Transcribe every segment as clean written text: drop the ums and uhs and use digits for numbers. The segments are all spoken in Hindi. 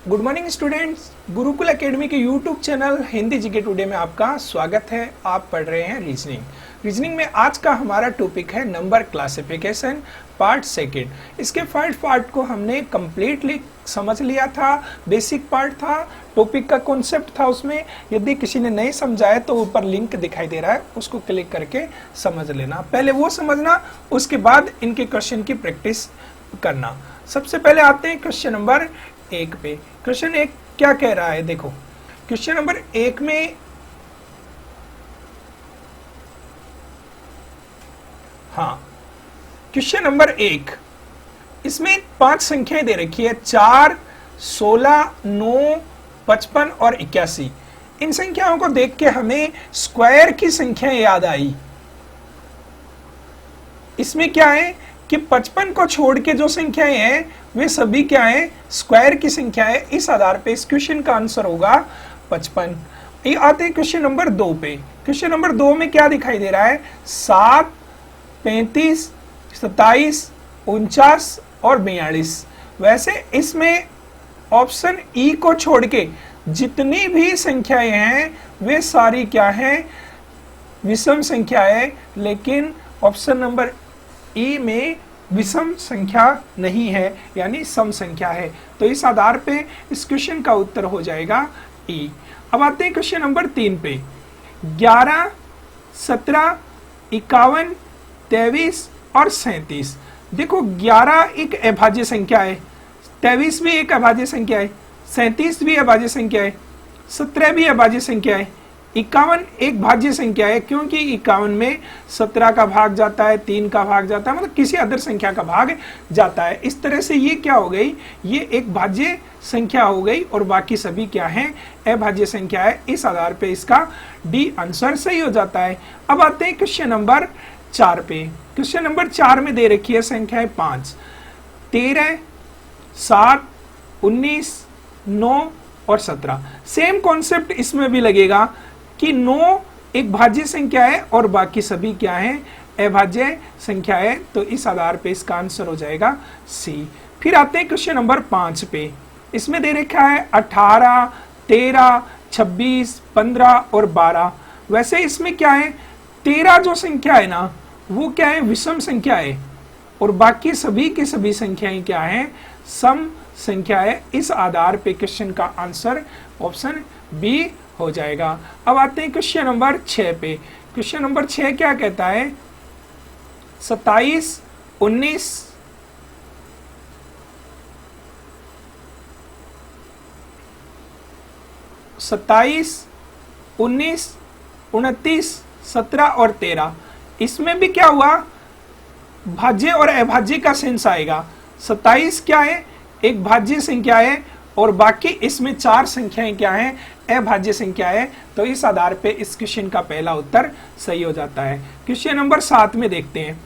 Good morning students, Gurukul academy के YouTube channel Hindi GK today में आपका स्वागत है। आप पढ़ रहे हैं रीजनिंग में आज का हमारा टॉपिक है नंबर क्लासिफिकेशन पार्ट सेकंड। इसके फर्स्ट पार्ट को हमने कंप्लीटली समझ लिया था, बेसिक पार्ट था, टॉपिक का कॉन्सेप्ट था उसमें। यदि किसी ने नहीं समझा है तो ऊपर लिंक दिखाई दे रहा है, उसको क्लिक करके समझ लेना। पहले वो समझना, उसके बाद इनके क्वेश्चन की प्रैक्टिस करना। सबसे पहले आते हैं क्वेश्चन नंबर 1 पे। क्वेश्चन 1 क्या कह रहा है, देखो क्वेश्चन नंबर 1 में क्वेश्चन नंबर 1 इसमें 5 संख्याएं दे रखी है, 4, 16, 9, 55 और 81। इन संख्याओं को देख के हमें स्क्वायर की संख्याएं याद आई। इसमें क्या है कि 55 को छोड़ के जो संख्याएं हैं वे सभी क्या है, स्क्वायर की संख्या है। इस आधार पे इस क्वेश्चन का आंसर होगा 55। ये आते हैं क्वेश्चन नंबर 2 पे। क्वेश्चन नंबर 2 में क्या दिखाई दे रहा है, 7, 35, 27, 49 और 42। वैसे इसमें ऑप्शन ई को छोड़ के जितनी भी संख्याएं हैं वे सारी क्या हैं, विषम संख्या है। लेकिन ऑप्शन नंबर ई में विषम संख्या नहीं है, यानी सम संख्या है। तो इस आधार पे इस क्वेश्चन का उत्तर हो जाएगा ई। अब आते हैं क्वेश्चन नंबर 3 पे। 11, 17, 51, 23 और 37। देखो 11 एक अभाज्य संख्या है, 23 भी एक अभाज्य संख्या है, 37 भी अभाज्य संख्या है, 17 भी अभाज्य संख्या है, 51 एक भाज्य संख्या है, क्योंकि 51 में 17 का भाग जाता है, 3 का भाग जाता है, मतलब किसी अदर संख्या का भाग जाता है। इस तरह से ये क्या हो गई, ये एक भाज्य संख्या हो गई और बाकी सभी क्या है, अभाज्य संख्या है। इस आधार पे इसका डी आंसर सही हो जाता है। अब आते हैं क्वेश्चन नंबर 4 पे। क्वेश्चन नंबर 4 में दे रखी है संख्या 5, 13, 7, 19, 9 और 17। सेम कॉन्सेप्ट इसमें भी लगेगा कि 9 एक भाज्य संख्या है और बाकी सभी क्या है, अभाज्य संख्या है। तो इस आधार पे इसका आंसर हो जाएगा सी। फिर आते हैं क्वेश्चन नंबर 5 पे। इसमें दे रखा है 18, 13, 26, 15 और 12। वैसे इसमें क्या है, 13 जो संख्या है ना वो क्या है, विषम संख्या है और बाकी सभी की सभी संख्याएं क्या है, सम संख्या है। इस आधार पे क्वेश्चन का आंसर ऑप्शन बी हो जाएगा। अब आते हैं क्वेश्चन नंबर 6 पे। क्वेश्चन नंबर 6 क्या कहता है, 27, 19, 27, 19, 29, 17 और 13। इसमें भी क्या हुआ, भाज्य और अभाज्य का सेंस आएगा। 27 क्या है, एक भाज्य संख्या है और बाकी इसमें 4 संख्याएं क्या हैं, अभाज्य संख्या है। तो इस आधार पे इस क्वेश्चन का पहला उत्तर सही हो जाता है। क्वेश्चन नंबर 7 में देखते हैं।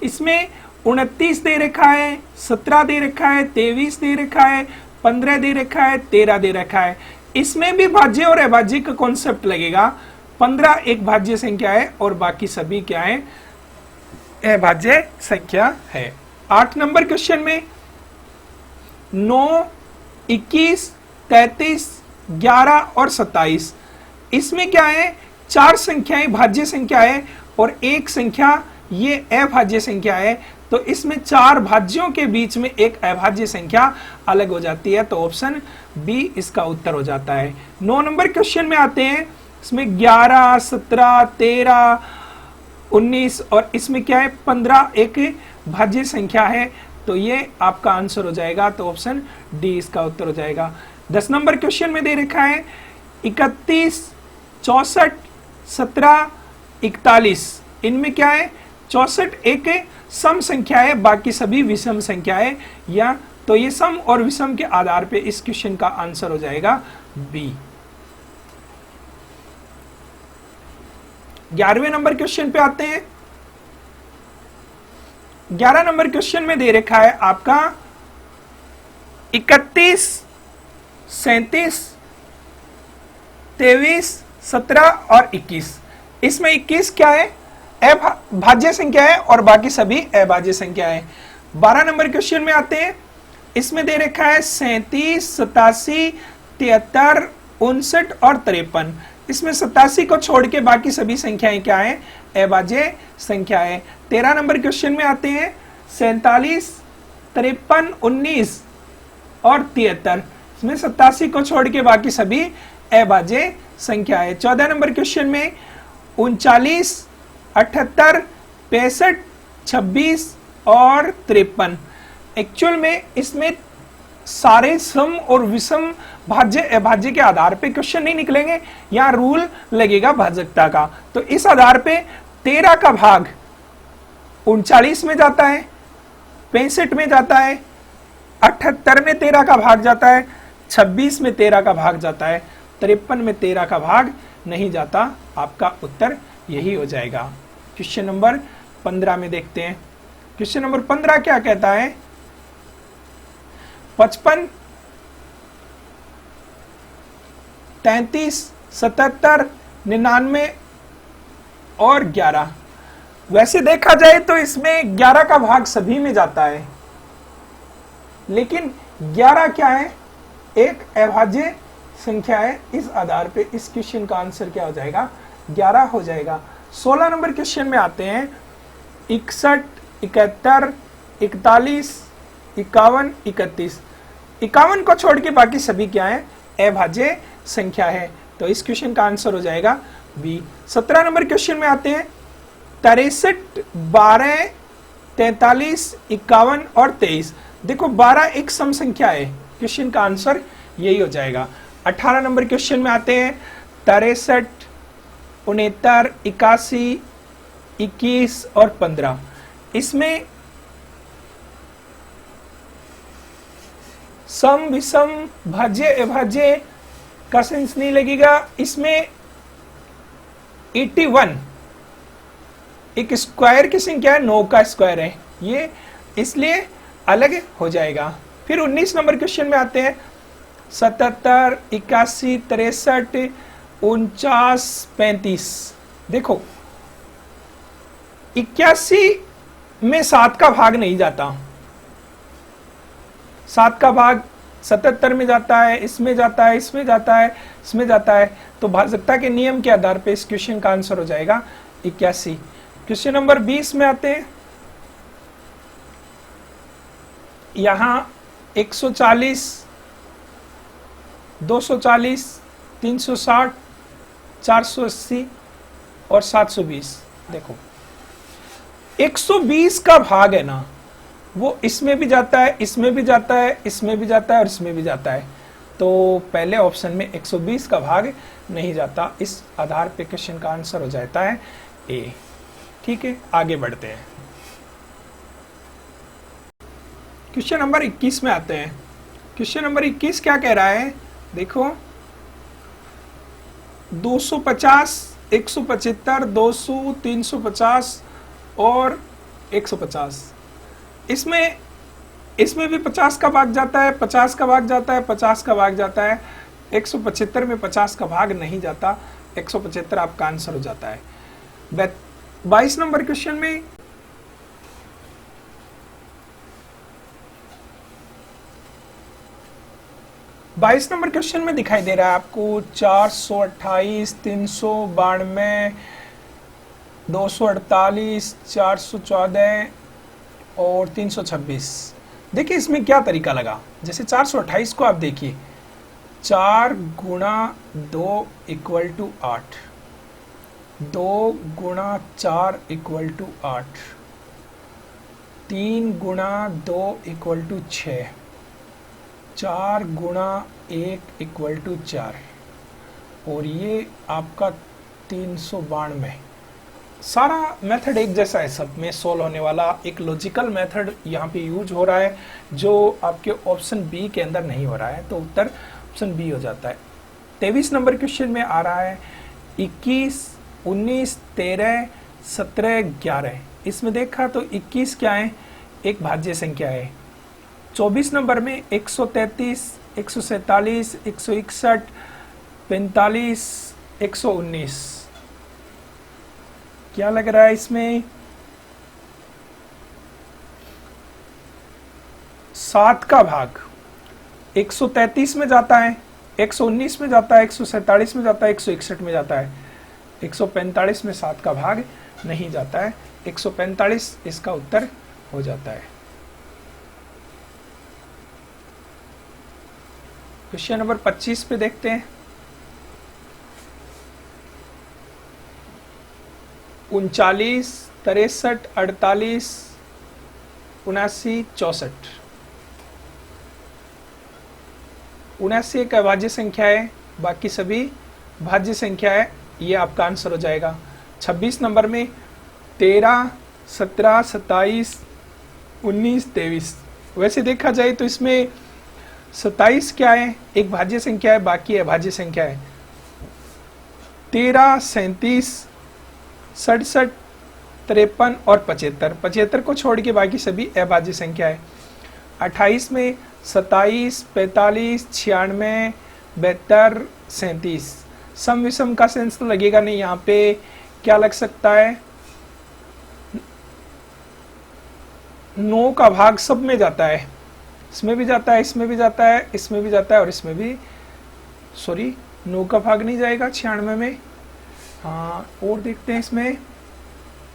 इसमें 29 दे रखा है, 17 दे रखा है, 23 दे रखा है, 15 दे रखा है, 13 दे रखा है। इसमें भी भाज्य और अभाज्य का कॉन्सेप्ट लगेगा। 15 एक भाज्य संख्या है और बाकी सभी क्या है, अभाज्य संख्या है। 8 नंबर क्वेश्चन में 9, 21, 33, 11 और 27। इसमें क्या है, 4 संख्याएं भाज्य संख्या है और एक संख्या ये अभाज्य संख्या है। तो इसमें 4 भाज्यों के बीच में एक अभाज्य संख्या अलग हो जाती है। तो ऑप्शन बी इसका उत्तर हो जाता है। 9 नंबर क्वेश्चन में आते हैं। इसमें 11, 17, 13, 19 और इसमें क्या है, 15 एक भाज्य संख्या है। तो ये आपका आंसर हो जाएगा। तो ऑप्शन डी इसका उत्तर हो जाएगा। 10 नंबर क्वेश्चन में दे रखा है 31, 64, 17, 41। इनमें क्या है, 64 एक सम संख्या है, बाकी सभी विषम संख्या है। या तो ये सम और विषम के आधार पे इस क्वेश्चन का आंसर हो जाएगा बी। 11वें नंबर क्वेश्चन पे आते हैं। 11 नंबर क्वेश्चन में दे रखा है आपका 31, 37, 23, 17 और 21। इसमें 21 क्या है, अभाज्य संख्या है और बाकी सभी अभाज्य संख्या है। 12 नंबर क्वेश्चन में आते हैं। इसमें दे रखा है 37, 87, 73, 59 और 53। इसमें 87 को छोड़ के बाकी सभी संख्याएं क्या है? अभाज्य संख्याएं। 13 नंबर क्वेश्चन में आते हैं 47, 53, 19 और 73। इसमें 87 को छोड़ के बाकी सभी अभाज्य संख्याएं। 14 नंबर क्वेश्चन में 39, 78, 65, 26 और 53। एक्चुअल में इसमें सारे सम और विषम भाज्य अभाज्य के आधार पे क्वेश्चन नहीं निकलेंगे, यहाँ रूल लगेगा भाजकता का। तो इस आधार पे 13 का भाग 39 में जाता है, 65 में जाता है, 78 में 13 का भाग जाता है, 26 में 13 का भाग जाता है, 53 में 13 का भाग नहीं जाता। आपका उत्तर यही हो जाएगा। क्वेश्चन नंबर 15 में देखते हैं। क्वेश्चन नंबर 15 क्या कहता है? 55, 33, 77, 99 और 11। वैसे देखा जाए तो इसमें 11 का भाग सभी में जाता है, लेकिन 11 क्या है? एक अभाज्य संख्या है। इस आधार पे इस क्वेश्चन का आंसर क्या हो जाएगा? 11 हो जाएगा। 16 नंबर क्वेश्चन में आते हैं 61, 71, 41, 51, 31। 51 को छोड़ के बाकी सभी क्या है? अभाज्य संख्या है। तो इस क्वेश्चन का आंसर हो जाएगा बी। 17 नंबर क्वेश्चन में आते हैं 63, 12, 43, 51 और 23। देखो 12 एक सम संख्या है, क्वेश्चन का आंसर यही हो जाएगा। 18 नंबर क्वेश्चन में आते हैं 63, 69, 81, 21 और 15। इसमें सम विषम भाज्य अभाज्य का सेंस नहीं लगेगा। इसमें 81 एक स्क्वायर की संख्या है, 9 का स्क्वायर है, ये इसलिए अलग हो जाएगा। फिर 19 नंबर क्वेश्चन में आते हैं 77, 81, 63, 49, 35। देखो 81 में 7 का भाग नहीं जाता, 7 का भाग 77 में जाता है, इसमें जाता है, इसमें जाता है, इसमें जाता है। तो भाजकता के नियम के आधार पे इस क्वेश्चन का आंसर हो जाएगा 81। क्वेश्चन नंबर 20 में आते हैं। यहां 140, 240, 360, 480 और 720। देखो 120 का भाग है ना, वो इसमें भी जाता है, इसमें भी जाता है, इसमें भी जाता है और इसमें भी जाता है। तो पहले ऑप्शन में 120 का भाग नहीं जाता। इस आधार पे क्वेश्चन का आंसर हो जाता है ए। ठीक है, आगे बढ़ते हैं। क्वेश्चन नंबर 21 में आते हैं। क्वेश्चन नंबर 21 क्या कह रहा है? देखो 250, 175, 200, 350 और 150। इसमें भी 50 का भाग जाता है, 50 का भाग जाता है, 50 का भाग जाता है। 175 में 50 का भाग नहीं जाता, 175 आपका आंसर हो जाता है। 22 नंबर क्वेश्चन में दिखाई दे रहा है आपको 428, 392, 248, 414 और 326। देखिए इसमें क्या तरीका लगा। जैसे 428 को आप देखिए, 4 गुणा 2 इक्वल टू 8, 2 गुणा 4 इक्वल टू 8, 3 गुणा 2 इक्वल टू 6, 4 गुणा 1 इक्वल टू 4 और ये आपका 392। सारा मेथड एक जैसा है, सब में सोल्व होने वाला एक लॉजिकल मेथड यहाँ पे यूज हो रहा है, जो आपके ऑप्शन बी के अंदर नहीं हो रहा है। तो उत्तर ऑप्शन बी हो जाता है। 23 नंबर क्वेश्चन में आ रहा है 21, 19, 13, 17, 11। इसमें देखा तो 21 क्या है? एक भाज्य संख्या है। 24 नंबर में 133, 147, 161, 45, 119। क्या लग रहा है इसमें? 7 का भाग 133 में जाता है, 119 में जाता है, 147 में जाता है, 161 में जाता है। 145 में 7 का भाग नहीं जाता है, 145 इसका उत्तर हो जाता है। क्वेश्चन नंबर 25 पे देखते हैं। 39, 63, 48, 79, 64। 79 एक अभाज्य संख्या है, बाकी सभी भाज्य संख्या है, ये आपका आंसर हो जाएगा। 26 नंबर में 13, 17, 27, 19, 23। वैसे देखा जाए तो इसमें 27 क्या है, एक भाज्य संख्या है, बाकी अभाज्य संख्या है। 13, 37, 67, 53 और 75। 75 को छोड़ के बाकी सभी अभाज्य संख्या है। 28 में 27, 45, 96, 72, 37। सम विषम का सेंस तो लगेगा नहीं, यहाँ पे क्या लग सकता है, 9 का भाग सब में जाता है, इसमें भी जाता है, इसमें भी जाता है, इसमें भी जाता है और इसमें भी, सॉरी 9 का भाग नहीं जाएगा 96 में। हाँ, और देखते हैं इसमें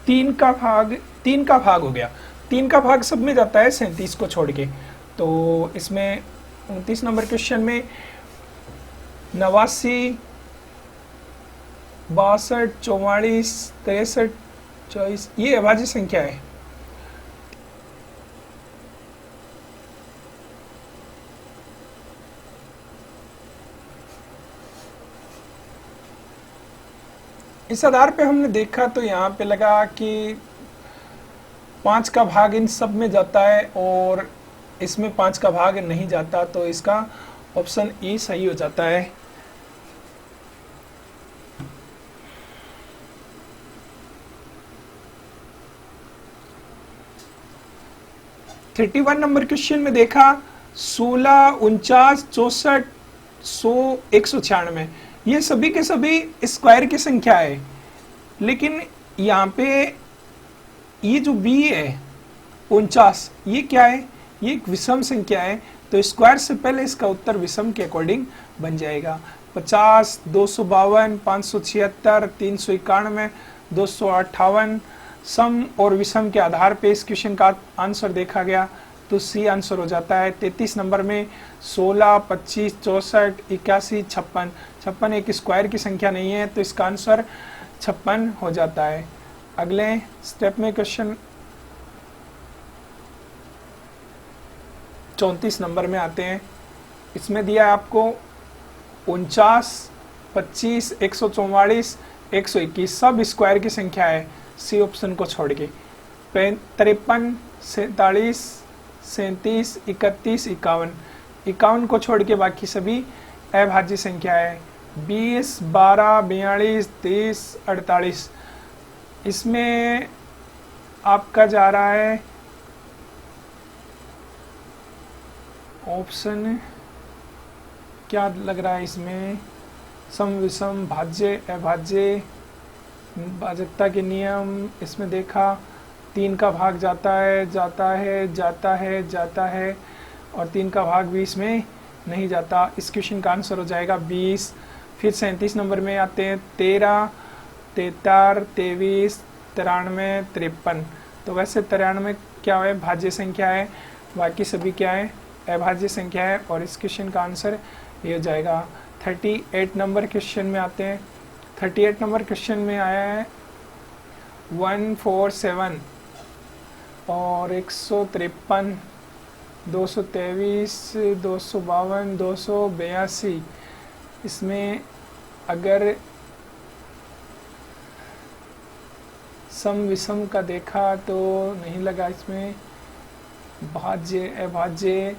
3 का भाग हो गया, 3 का भाग सब में जाता है 37 को छोड़ के। तो इसमें 29 नंबर क्वेश्चन में 89, 62, 44, 63, 24 ये अभाज्य संख्या है। इस आधार पे हमने देखा तो यहाँ पे लगा कि 5 का भाग इन सब में जाता है और इसमें 5 का भाग नहीं जाता, तो इसका ऑप्शन ई सही हो जाता है। (31) नंबर क्वेश्चन में देखा 16, 49, 64, 100, 196 ये सभी के सभी स्क्वायर की संख्या है, लेकिन यहाँ पे ये जो बी है 49 ये क्या है, ये एक विषम संख्या है, तो स्क्वायर से पहले इसका उत्तर विषम के अकॉर्डिंग बन जाएगा। 50, 252, 576, 391, 258 सम और विषम के आधार पे इस क्वेश्चन का आंसर देखा गया तो सी आंसर हो जाता है। 33 नंबर में 16, 25, 64, 81, 56। 56 एक स्क्वायर की संख्या नहीं है, तो इसका आंसर 56 हो जाता है। अगले स्टेप में क्वेश्चन 34 नंबर में आते हैं। इसमें दिया है आपको 49, 25, 144, 121 सब स्क्वायर की संख्या है सी ऑप्शन को छोड़ के। 53, 47, 37, 31, 51। 51 को छोड़ के बाकी सभी अभाज्य संख्या है। 20, 12, 42, 30, 48। इसमें आपका जा रहा है ऑप्शन क्या लग रहा है इसमें, सम विषम भाज्य अभाज्य भाजकता के नियम। इसमें देखा 3 का भाग जाता है, जाता है, जाता है, जाता है और 3 का भाग भी इसमें नहीं जाता। इस क्वेश्चन का आंसर हो जाएगा 20। फिर 37 नंबर में आते हैं 13, 73, 23, 93, 53। तो वैसे 93 क्या है, भाज्य संख्या है, बाकी सभी क्या है, अभाज्य संख्या है और इस क्वेश्चन का आंसर ये हो जाएगा। 38 नंबर क्वेश्चन में आते हैं। 38 नंबर क्वेश्चन में आया है 147 और 153, 223, 252, 282। इसमें अगर सम विषम का देखा तो नहीं लगा, इसमें भाज्य अभाज्य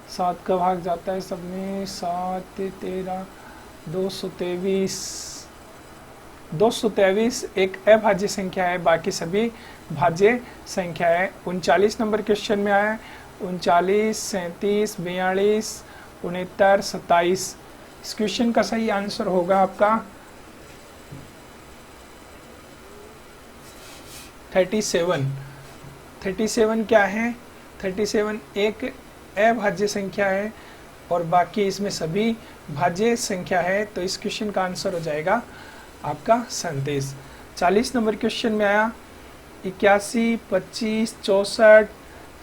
7 का भाग जाता है सब में, 7, 13, 223। 223 एक अभाज्य संख्या है, बाकी सभी भाज्य संख्या है। 39 नंबर क्वेश्चन में आया है 39, 37, 42, 69, 27। इस क्वेश्चन का सही आंसर होगा आपका 37। 37 क्या है, 37 एक अभाज्य संख्या है और बाकी इसमें सभी भाज्य संख्या है, तो इस क्वेश्चन का आंसर हो जाएगा आपका 37। 40 नंबर क्वेश्चन में आया 81, 25, 64,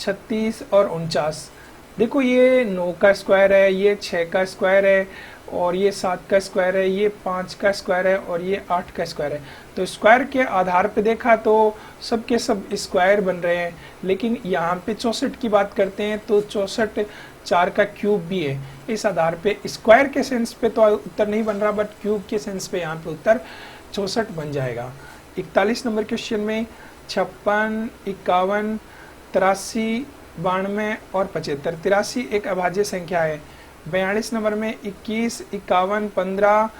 36 और 49। देखो ये 9 का स्क्वायर है, ये 6 का स्क्वायर है और ये 7 का स्क्वायर है, ये 5 का स्क्वायर है और ये 8 का स्क्वायर है। तो स्क्वायर के आधार पे देखा तो सब के सब स्क्वायर बन रहे हैं, लेकिन यहाँ पे 64 की बात करते हैं तो 64 4 का क्यूब भी है। इस आधार पे स्क्वायर के सेंस पे तो उत्तर नहीं बन रहा, बट क्यूब के सेंस पे यहाँ पे उत्तर 64 बन जाएगा। 41 नंबर क्वेश्चन में 56, 51, 83, 92 और 75। 83 एक अभाज्य संख्या है। 42 नंबर में 21, 51, 15,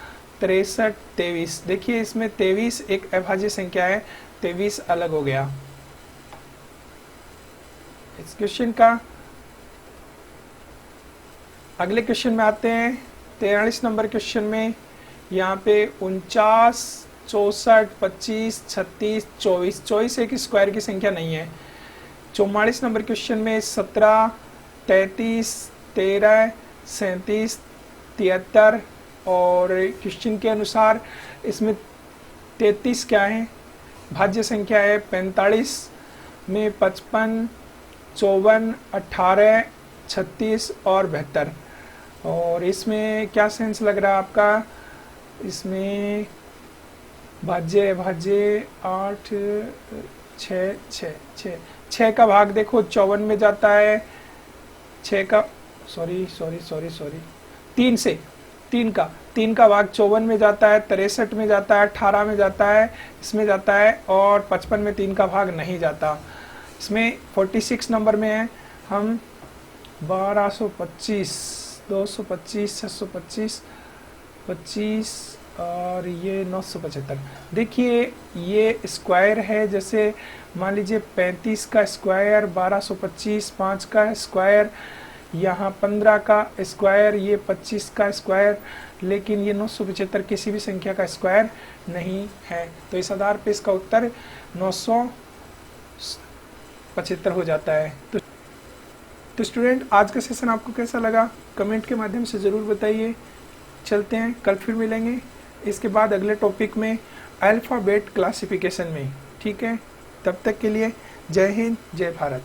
63, 23। देखिए इसमें 23 एक अभाज्य संख्या है, 23 अलग हो गया। इस क्वेश्चन का अगले क्वेश्चन में आते हैं। 43 नंबर क्वेश्चन में यहाँ पे 49, 64, 25, 36, 24। 24 एक स्क्वायर की संख्या नहीं है। 44 नंबर क्वेश्चन में 17, 33, 13, 37, 73 और क्वेश्चन के अनुसार इसमें 33 क्या है, भाज्य संख्या है। 45 में 55, 54, 18, 36 और 72। और इसमें क्या सेंस लग रहा है आपका, इसमें भाज्य 8, 6 का भाग देखो 54 में जाता है। 6 का तीन का भाग 54 में जाता है, 63 में जाता है, 18 में जाता है, इसमें जाता है और 55 में 3 का भाग नहीं जाता। इसमें 46 नंबर में है हम 1225, 225, 625, 25 और ये 975। देखिए ये स्क्वायर है, जैसे मान लीजिए 35 का स्क्वायर, 1225, 5 का स्क्वायर, यहाँ 15 का स्क्वायर, ये 25 का स्क्वायर, लेकिन ये 975 किसी भी संख्या का स्क्वायर नहीं है। तो इस आधार पे इसका उत्तर 975 हो जाता है। तो स्टूडेंट, आज का सेशन आपको कैसा लगा कमेंट के माध्यम से ज़रूर बताइए। चलते हैं, कल फिर मिलेंगे इसके बाद अगले टॉपिक में अल्फ़ाबेट क्लासिफिकेशन में। ठीक है, तब तक के लिए जय हिंद, जय भारत।